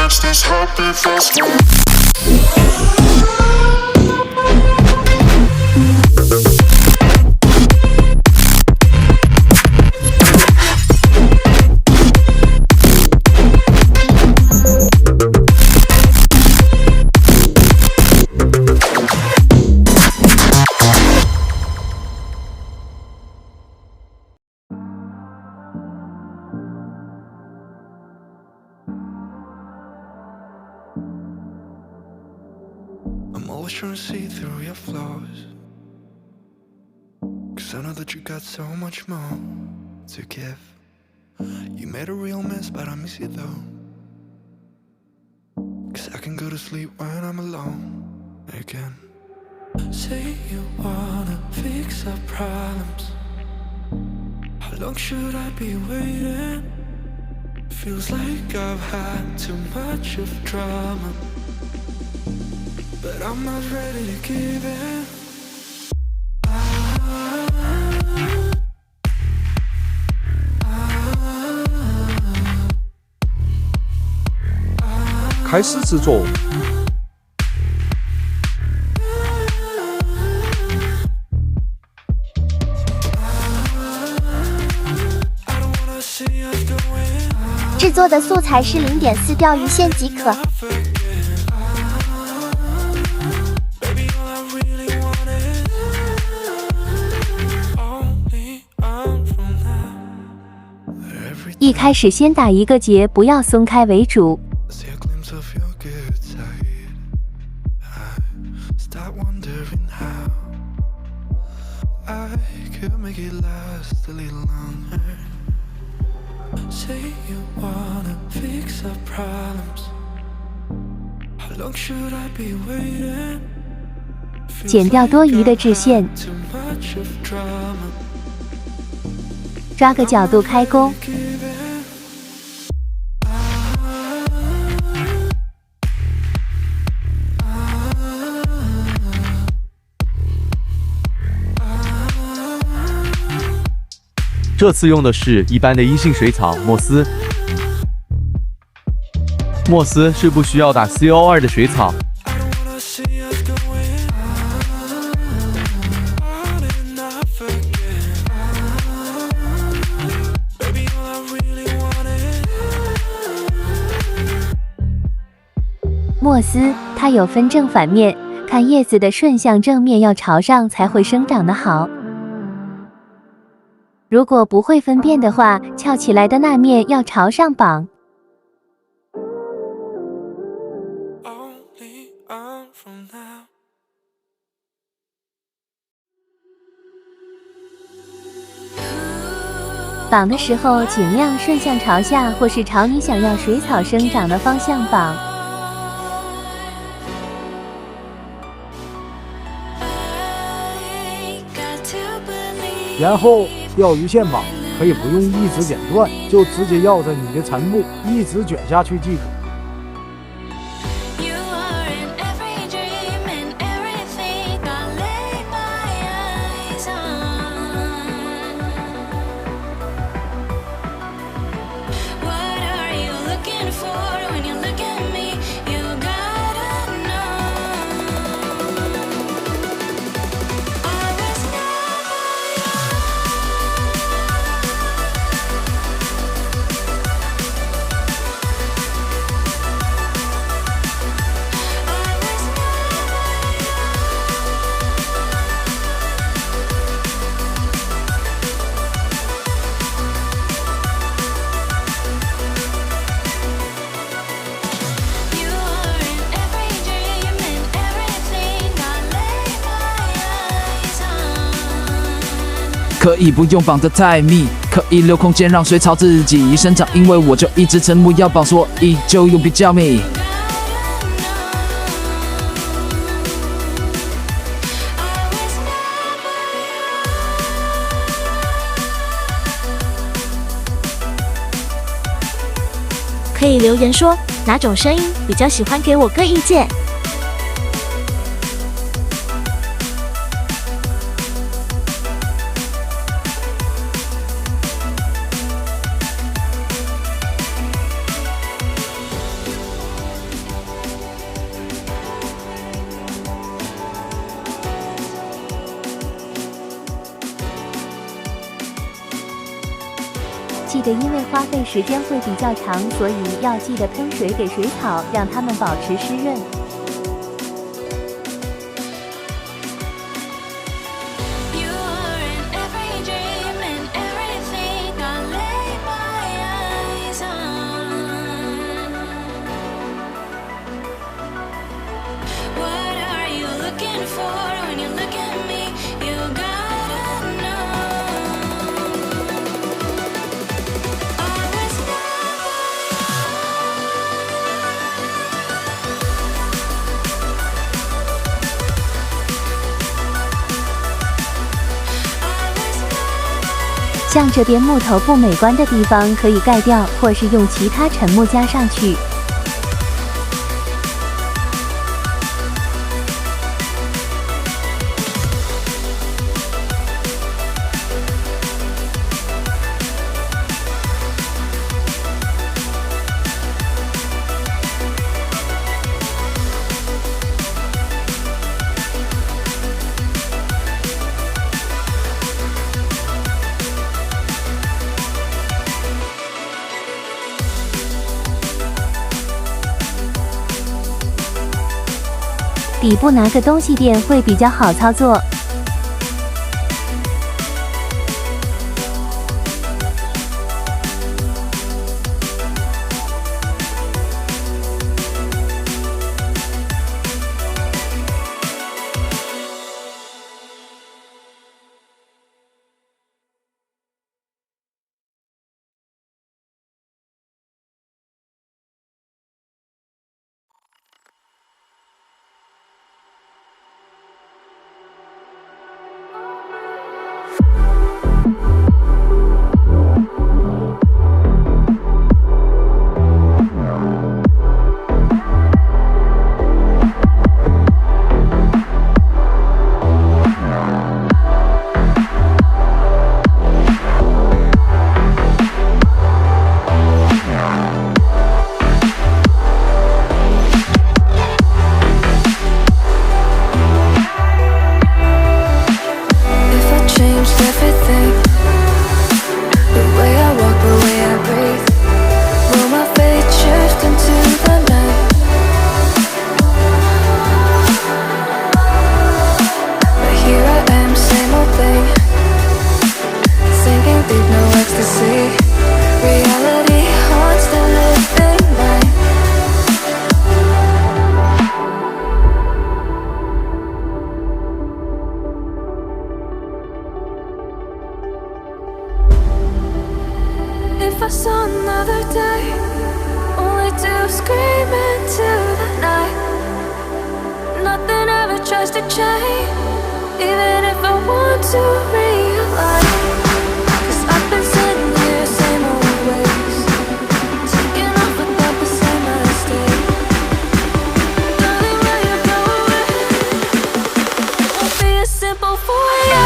watch this heartbeat fast. I'm always trying to see through your flaws, 'cause I know that you got so much more to give. You made a real mess, but I miss you though, 'cause I can go to sleep when I'm alone again. Say you wanna fix our problems, how long should I be waiting? Feels like I've had too much of drama, but I'm not ready to give in. 开始制作。制作的素材是0.4钓鱼线即可。一开始先打一个结，不要松开为主。剪掉多余的直线，抓个角度开工。这次用的是一般的阴性水草墨丝，墨丝是不需要打 CO2 的水草。墨丝它有分正反面，看叶子的顺向正面要朝上才会生长得好。如果不会分辨的话，翘起来的那面要朝上绑。绑的时候尽量顺向朝下，或是朝你想要水草生长的方向绑。然后钓鱼线绑可以不用一直剪断，就直接绕着你的残布一直卷下去即可。可以不用绑得太密，可以留空间让水草自己生长，因为我就一直沉默要绑，所以就用比较密。可以留言说哪种声音比较喜欢，给我个意见。个因为花费时间会比较长，所以要记得喷水给水草，让它们保持湿润。像这边木头不美观的地方可以盖掉，或是用其他沉木加上去。底部拿个东西垫会比较好操作。If I saw another day, only to scream into the night. Nothing ever tries to change, even if I want to realize. 'Cause I've been sitting here, same old ways, taking off without the same mistake. Darling, will you go away? It won't be as simple for you.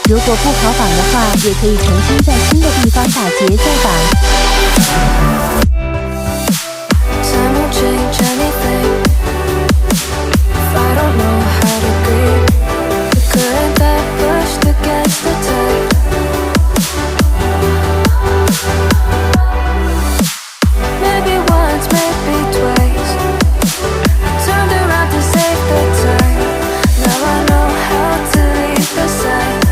如果不跑绑的话，也可以重新在新的地方打结再绑。Time won't change anything if I don't know how to breathe. The current that pushed against the tide. Maybe once, maybe twice. I turned around to save the time. Now I know how to leave the side.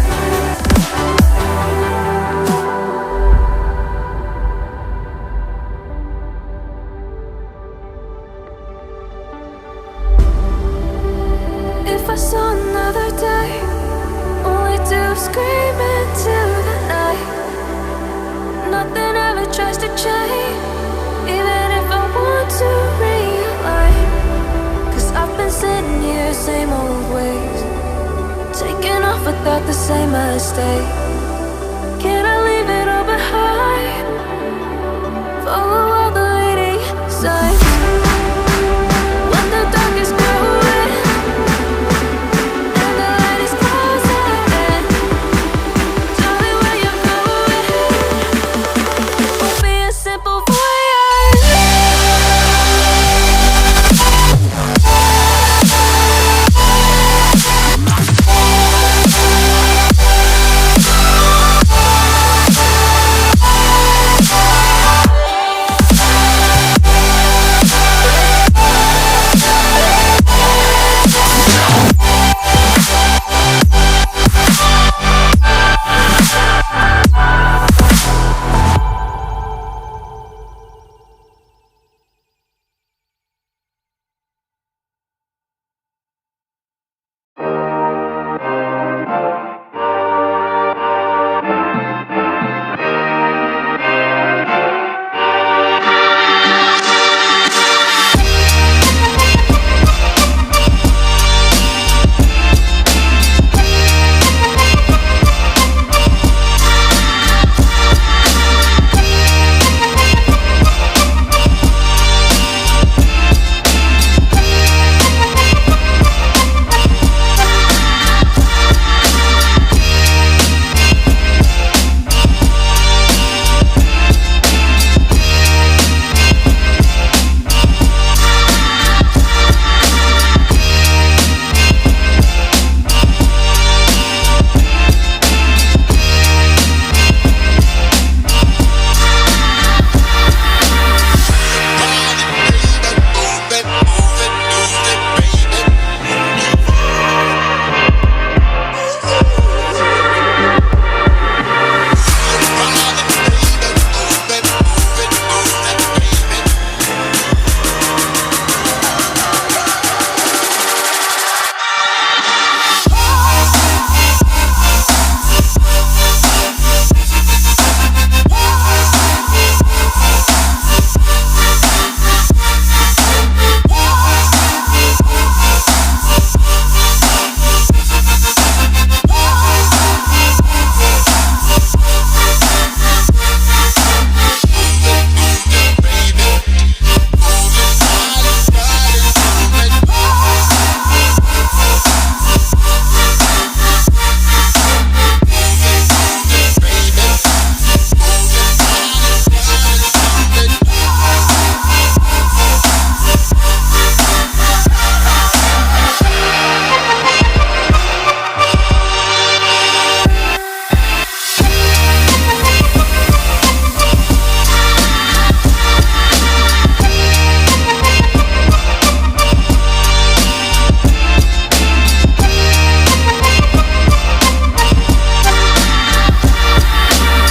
to change, even if I want to realign. 'Cause I've been sitting here, same old ways, taking off without the same mistake. Can I leave it all behind? Follow all the leading signs. When the dark is growing and the light is closing in, tell me where you're going. Won't be a simple voyage.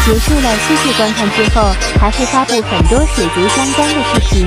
结束了，谢谢观看之后，还会发布很多水族相关的视频。